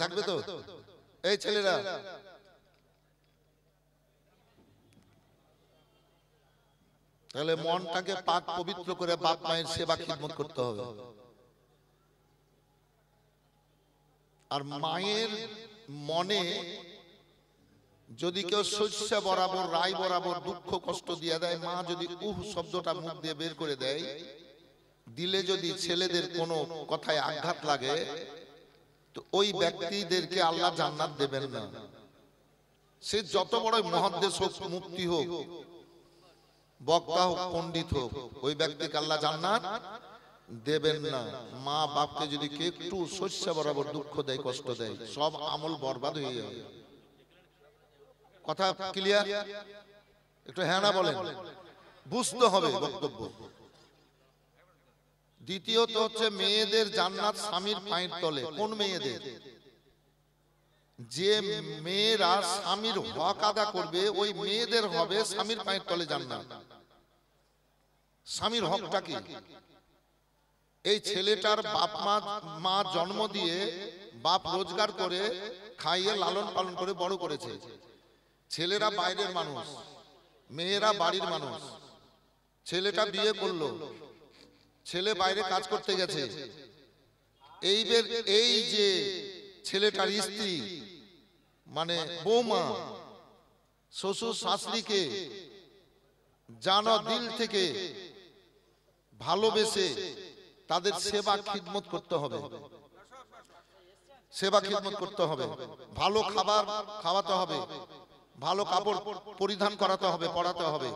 থাকবে তো? এই ছেলেরা তাহলে মনটাকে পাক পবিত্র করে বাপ মায়ের সেবা খিদমত করতে হবে। আর মায়ের মনে যদি কেউ শস্য বরাবর রায় বরাবর দুঃখ কষ্ট দিয়ে দেয়, মা যদি শব্দটা মুখ দিয়ে বের করে দেয়, দিলে যদি ছেলেদের কোনো কথায় আঘাত লাগে, তো ওই ব্যক্তিদেরকে আল্লাহ জান্নাত দেবেন না। সে যত বড় মহাদ্দেশ হোক, মুক্তি হোক, বক্তা হোক, পণ্ডিত হোক, ওই ব্যক্তিকে আল্লাহ জান্নাত দেবেন না। মা বাপকে যদি কে একটু শস্য বরাবর দুঃখ দেয়, কষ্ট দেয়, সব আমল বরবাদ হয়ে যাবে। কথা ক্লিয়ার? একটু হ্যাঁ না বলেন, বুঝতে হবে বক্তব্য। দ্বিতীয়ত হচ্ছে মেয়েদের জান্নাত স্বামীর পায়ের তলে। কোন মেয়েদের? যে মেয়েরা স্বামীর হক আদা করবে, ওই মেয়েদের হবে স্বামীর পায়ের তলে জান্নাত। স্বামীর হকটা কি? এই ছেলেটার বাপ মা জন্ম দিয়ে, বাপ রোজগার করে খাইয়ে লালন পালন করে বড় করেছে। ছেলেরা বাইরের মানুষ, মেয়েরা বাড়ির মানুষ। ছেলেটা বিয়ে করলো, ছেলে বাইরে কাজ করতে গেছে। এই যে ছেলেটার স্ত্রী মানে বৌমা, শ্বশুর শাশুড়িকে জানো দিল থেকে ভালোবেসে তাদের সেবা খিদমত করতে হবে। সেবা খিদমত করতে হবে, ভালো খাবার খাওয়াতে হবে, ভালো কাপড় পরিধান করাতে হবে, পরাতে হবে,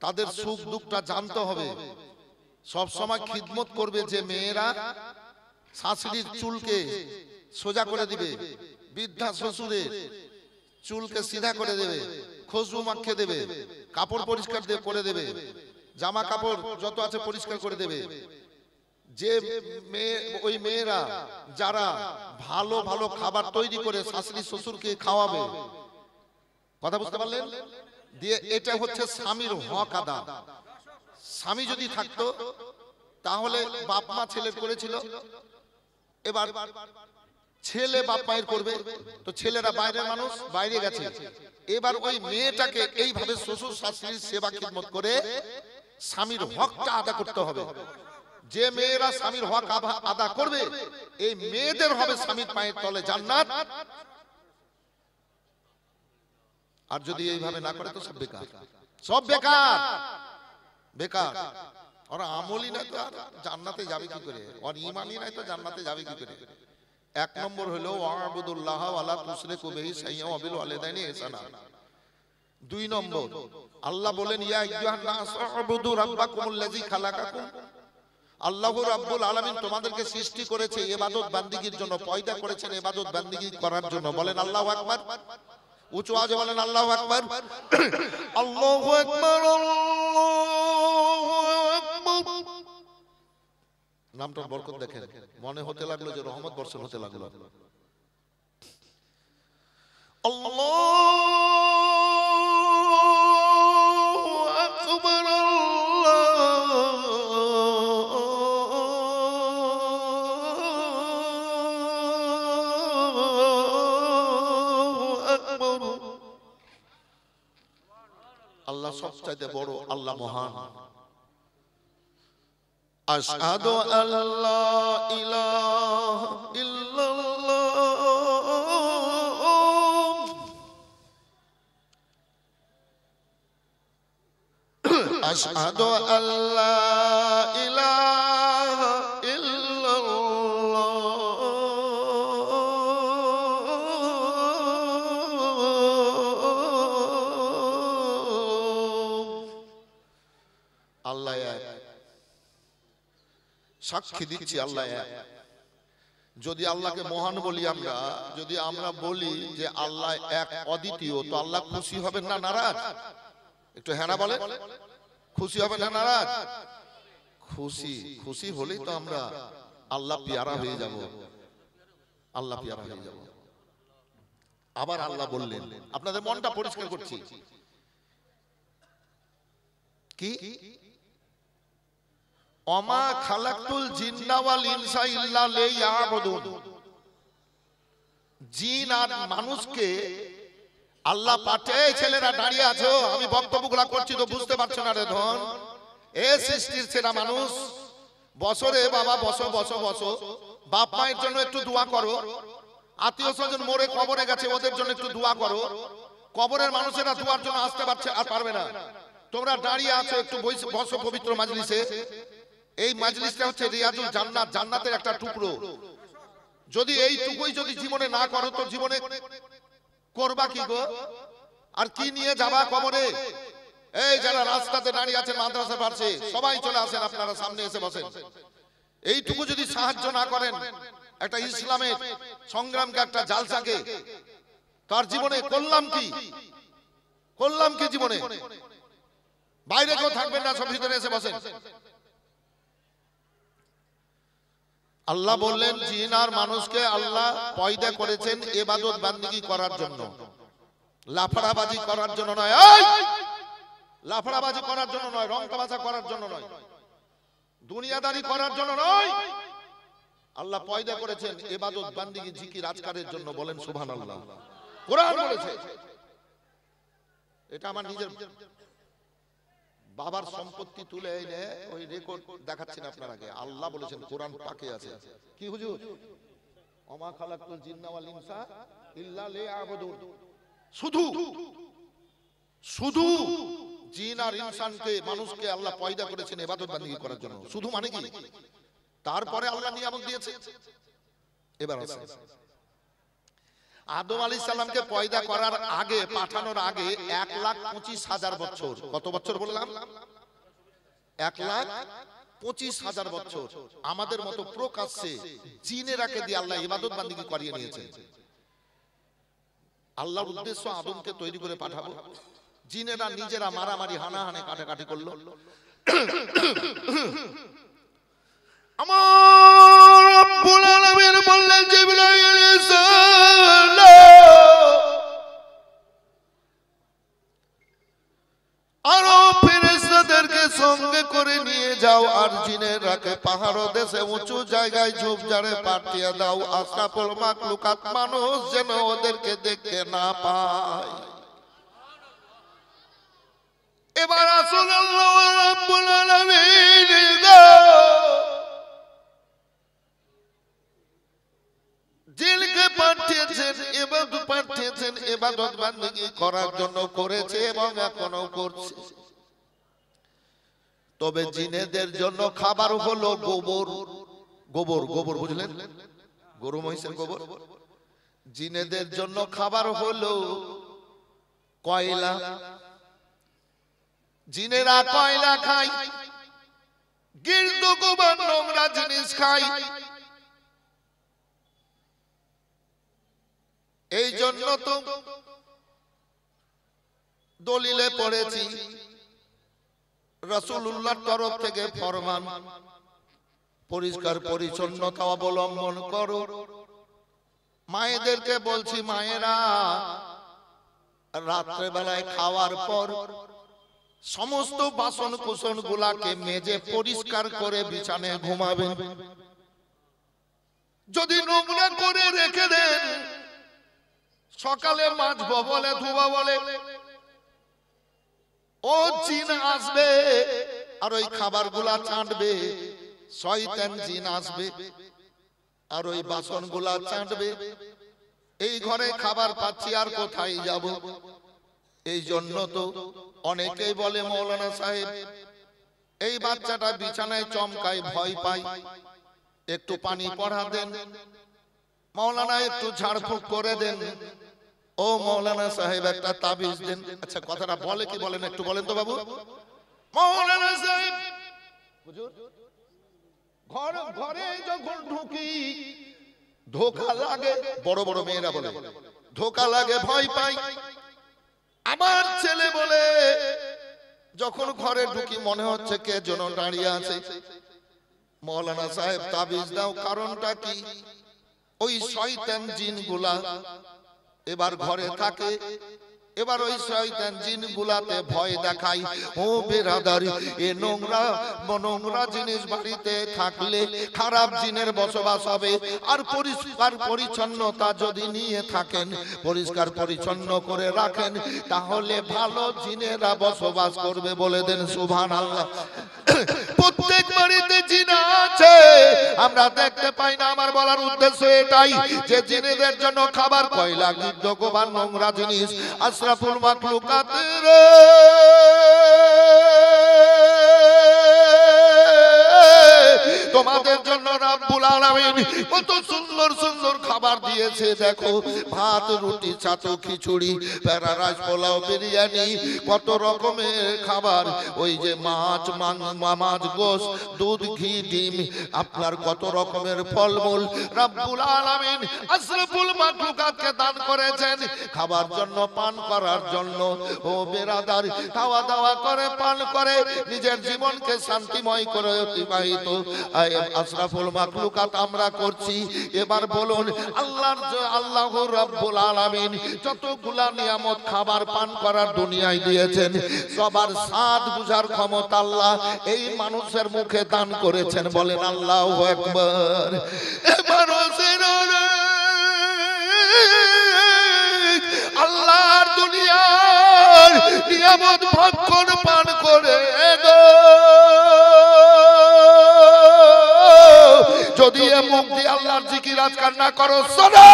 তাদের সুখ দুঃখটা জানতে হবে। সব সময় খিদমত করবে। যে মেয়েরা শাশুড়ির চুলকে সোজা করে দিবে, বৃদ্ধা শ্বশুরের চুলকে সিধা করে দেবে, খুশবু মাখিয়ে দেবে, কাপড় পরিষ্কার করে দেবে, জামা কাপড় যত আছে পরিষ্কার করে দেবে। যে ওই মেয়েরা যারা ভালো ভালো খাবার তৈরি করে শাশুড়ি শ্বশুরকে খাওয়াবে, কথা বুঝতে পারলেন? দিয়ে এটা হচ্ছে স্বামীর হক আদা। স্বামী যদি থাকতো তাহলে বাপ মা ছেলের করেছিল, এবার ছেলে বাপ মায়ের করবে। তো ছেলেরা বাইরের মানুষ, বাইরে গেছে, এবার ওই মেয়েটাকে এইভাবে শ্বশুর শাশুড়ির সেবা খিদমত করে স্বামীর হকটা আদা করতে হবে। যে মেয়েরা স্বামীর হক আদা করবে, এই মেয়েদের হবে স্বামীর পায়ের তলে জান্নাত। আর যদি এইভাবে না করে তো সব বেকার, সব বেকার বেকার। ওরা আমলই নাই তো আর জান্নাতে যাবে কি করে? ওর ঈমানই নাই তো জান্নাতে যাবে কি করে? এক নম্বর হলো ওয়াবুদুল্লাহ ওয়ালা তুশরিকু বিহি শাইআন ওয়া বিল ওয়ালিদাইনি ইহসানা। দুই নম্বর, আল্লাহ বলেন ইয়া আইয়ুহান নাস উবুদু রাব্বাকুমুল্লাযী খালাকাকুম। আল্লাহ রাব্বুল আলামিন তোমাদেরকে সৃষ্টি করেছে ইবাদত বান্দিগির জন্য, পয়দা করেছেন ইবাদত বান্দিগি করার জন্য। বলেন আল্লাহু আকবার। উঁচু আওয়াজে বলেন আল্লাহু আকবার। আল্লাহু আকবার, আল্লাহু আকবার। নামটার বরকত দেখেন, মনে হতে লাগলো যে রহমত বর্ষণ হতে লাগলো। আল্লাহু আকবার, আল্লাহ সবচাইতে বড়, আল্লাহ মহান। আশহাদু আল্লা ইলাহা ইল্লাল্লাহ, আশহাদু আল্লা ইলাহা ইল্লাল্লাহ, আল্লাহ এক। সাক্ষী দিচ্ছি আল্লাহ এক। যদি আল্লাহকে মহান বলি আমরা, যদি আমরা বলি যে আল্লাহ এক অদ্বিতীয়, তো আল্লাহ খুশি হবেন না নারাজ? একটু হ্যাঁ না বলে, খুশি হবেন না নারাজ? খুশি। খুশি হলেই তো আমরা আল্লাহ পিয়ারা হয়ে যাব, আল্লাহ পিয়ারা হয়ে যাব। আবার আল্লাহ বললেন, আপনাদের মনটা পরিষ্কার করছি, কি ওমা খালাকতুল জিন্না ওয়াল ইনসা ইল্লা লিয়াবুদুন। জিন আর মানুষকে আল্লাহ পাঠে। ছেলেরা দাঁড়িয়ে আছো, আমি বক্তব্যগুলা করছি তো বুঝতে পারছো না রে ধন। এ সৃষ্টির সেরা মানুষ, বছরে বাবা বসো বসো বসো, বাপ মায়ের জন্য একটু দোয়া করো, আত্মীয় স্বজন মরে কবরে গেছে ওদের জন্য একটু দোয়া করো। কবরের মানুষেরা দোয়ার জন্য আসতে পারছে আর পারবে না। তোমরা দাঁড়িয়ে আছো, একটু বসো পবিত্র মাজলিসে। এই মাজলিসটা হচ্ছে রিয়াজুল জান্নাত, জান্নাতের একটা টুকরো। যদি এইটুকুই যদি জীবনে না করো তো জীবনে করবা কি গো? আর কি নিয়ে যাবা কবরে? এই যারা রাস্তাতে দাঁড়িয়ে আছেন, মাদ্রাসা পারছে, সবাই চলে আসেন, আপনারা সামনে এসে বসেন। এইটুকু যদি সাহায্য না করেন একটা ইসলামের সংগ্রামকে, একটা জালসাকে, তার জীবনে করলাম কি? করলাম কি জীবনে? বাইরে কেউ থাকবেন না, সব ভিতরে এসে বসেন। আল্লাহ বললেন জিন আর মানুষকে আল্লাহ পয়দা করেছেন ইবাদত বান্দিগি করার জন্য, লাফড়াবাজি করার জন্য নয়। লাফড়াবাজি করার জন্য নয়, রং তামাশা করার জন্য নয়, দুনিয়াদারি করার জন্য নয়। আল্লাহ পয়দা করেছেন ইবাদত বান্দিগি জিকির আজকারের জন্য। বলেন সুবহানাল্লাহ। কোরআন বলেছে। এটা আমার নিজের বাবার সম্পত্তি তুলে এনে ওই রেকর্ড দেখাচ্ছেন আপনার আগে। আল্লাহ বলেছেন কোরআন পাকে আছে কি হুজুর, ওমা খালাকতুল জিন্না ওয়াল ইনসা ইল্লা লিয়াবুদুন। শুধু শুধু জিন আর ইনসানকে, মানুষকে আল্লাহ পয়দা করেছেন ইবাদত বান্দিগি করার জন্য। শুধু মানে কি? তারপরে আল্লাহ নিয়ামত দিয়েছে। এবার আছে আদম আলাইহিস সালামকে পয়দা করার আগে, পাঠানোর আগে 1,25,000 বছর। কত বছর বললাম? 1,25,000 বছর আমাদের মতো প্রকাশ্যে জিনেরাকে দিয়ে আল্লাহ ইবাদত বান্দিগি করিয়ে নিয়েছে। আল্লাহর উদ্দেশ্য আদমকে তৈরি করে পাঠাবো, জিনেরা নিজেরা মারামারি হানাহানি কাটাকাটি করলো। আমার রব্বুল আলামিন বললেন জিবরাইল আরো ফেরেশতাদেরকে সঙ্গে করে নিয়ে যাও, আর জিনেরাকে পাহাড় দেশে উঁচু জায়গায় ঝোপঝাড়ে পাঠিয়ে দাও, আশরাফুল মাখলুকাত মানুষ যেন ওদেরকে দেখতে না পায়। এবার আসুন আল্লাহ রাব্বুল আলামিন জিনকে পাঠিয়েছেন, ইবাদত বান্দিগি করার জন্য করেছে এবং এখনো করছে। তবে জিনেদের জন্য খাবার হলো গোবর। গোবর, গোবর বুঝলেন? গরু মহিষের গোবর। জিনেদের জন্য খাবার হলো কয়লা। জিনেরা কয়লা খায়, গির্দ গোবর নোংরা জিনিস খায়। এই জন্য তো দলিলে পড়েছি রাসূলুল্লাহর তরফ থেকে ফরমান, পরিষ্কার পরিচ্ছন্নতা অবলম্বন করো। মায়েদেরকে বলছি, মায়েরা রাত্রে বেলায় খাওয়ার পর সমস্ত বাসন কুসন গুলাকে মেজে পরিষ্কার করে বিছানায় ঘুমাবেন। যদি নোংরা করে রেখে দেন, সকালে মাজবো বলে, ধুবা বলে, ও জিন আসবে আর ওই খাবার গুলা চাটবে। শয়তান জিন আসবে আর ওই বাসন গুলা চাটবে। এই ঘরে খাবার পাচ্ছি আর কোথায় যাব? এই জন্য তো অনেকেই বলে, মৌলানা সাহেব এই বাচ্চাটা বিছানায় চমকায়, ভয় পায়, একটু পানি পড়া দেন, মৌলানা একটু ঝাড়ফুঁক করে দেন, ও মৌলানা সাহেব একটা তাবিজ দেন। আচ্ছা কথাটা বলে কি বলেন একটু বলেন তো বাবু। মৌলানা সাহেব ঘরে যখন ঢুকি ধোঁকা লাগে, বড় বড় মেয়েরা বলে ধোঁকা লাগে, ভয় পাই। আমার ছেলে বলে যখন ঘরে ঢুকি মনে হচ্ছে কে যেন দাঁড়িয়ে আছে। মৌলানা সাহেব তাবিজ দাও, কারণটা কি? ওই শয়তান জিনগুলা এবার ঘরে থাকে, এবার ওই শয়তান জিন গুলাতে ভয় দেখায়, ও বেরাদার, এ নোংরা নোংরা জিনিস বাড়িতে থাকলে খারাপ জিনের বসবাস হবে। আর পরিষ্কার পরিচ্ছন্নতা যদি নিয়ে থাকেন, পরিষ্কার পরিচ্ছন্ন করে রাখেন, তাহলে ভালো জিনেরা বসবাস করবে। বলে দেন সুবহানাল্লাহ। প্রত্যেক বাড়িতে জিন আছে, আমরা দেখতে পাই না। আমার বলার উদ্দেশ্য এটাই যে জিনেদের জন্য খাবার কয়লা গিদ্ধগোবার নোংরা জিনিস আশরাফুল মাখলুকাতের তোমাদের জন্য রব্বুল আলামিন কত সুন্দর সুন্দর খাবার দিয়েছে। দেখো, ভাত, রুটি, ছাতু, খিচুড়ি, প্যারারাইস, পোলাও, বিরিয়ানি, কত রকমের খাবার। ওই যে মাছ, মাছ, গোশত, দুধ, ঘি, ডিম, আপনার কত রকমের ফলমূল রব্বুল আলামিন আশরাফুল মাখলুকাতকে দান করেছেন খাবার জন্য, পান করার জন্য। ও বেরাদার, খাওয়া দাওয়া করে, পান করে নিজের জীবনকে শান্তিময় করে অতিবাহিত আশরাফুল মাখলুকাত আমরা করছি। এবার বলুন, আল্লাহ রাব্বুল আলামিন যতগুলা নিয়ামত খাবার পান করার দুনিয়ায় দিয়েছেন, সবার স্বাদ বুঝার ক্ষমতা আল্লাহ এই মানুষের মুখে দান করেছেন। বলেন আল্লাহু আকবার। এবার আল্লাহর দুনিয়ার নিয়ামত ভক্ষণ পান করে যদি মুখ দিয়ে আল্লাহর জিকির আজকার না করো, শোনো,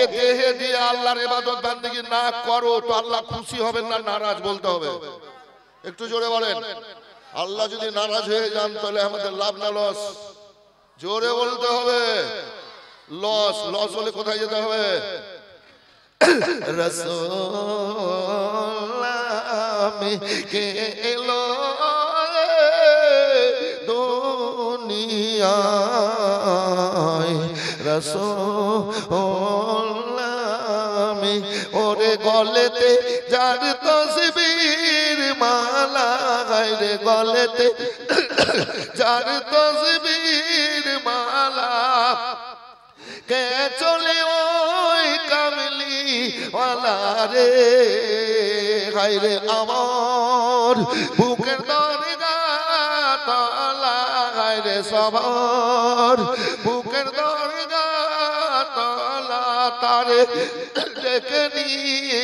এ দেহে দিয়ে আল্লাহর ইবাদত বান্দেগি না করো, তো আল্লাহ খুশি হবেন না, নারাজ বলতে হবে। একটু জোরে বলেন। আল্লাহ যদি নারাজ হয়ে যান তাহলে আমাদের লাভ না লস? জোরে বলতে হবে। লস। লস হলে কোথায় যেতে হবে? রাসূল কে এলো দুনিয়ায়, রাসূল ওরে গলেতে যার তসবির মালা, রে গলেতে যার তসবির মালা, কে চলে ওই কামলি ওয়ালা রে, হায়রে আমার বুকের দরগা তলা, হায়রে সবার বুকের দরগা তলা, তারে ডেকে নিয়ে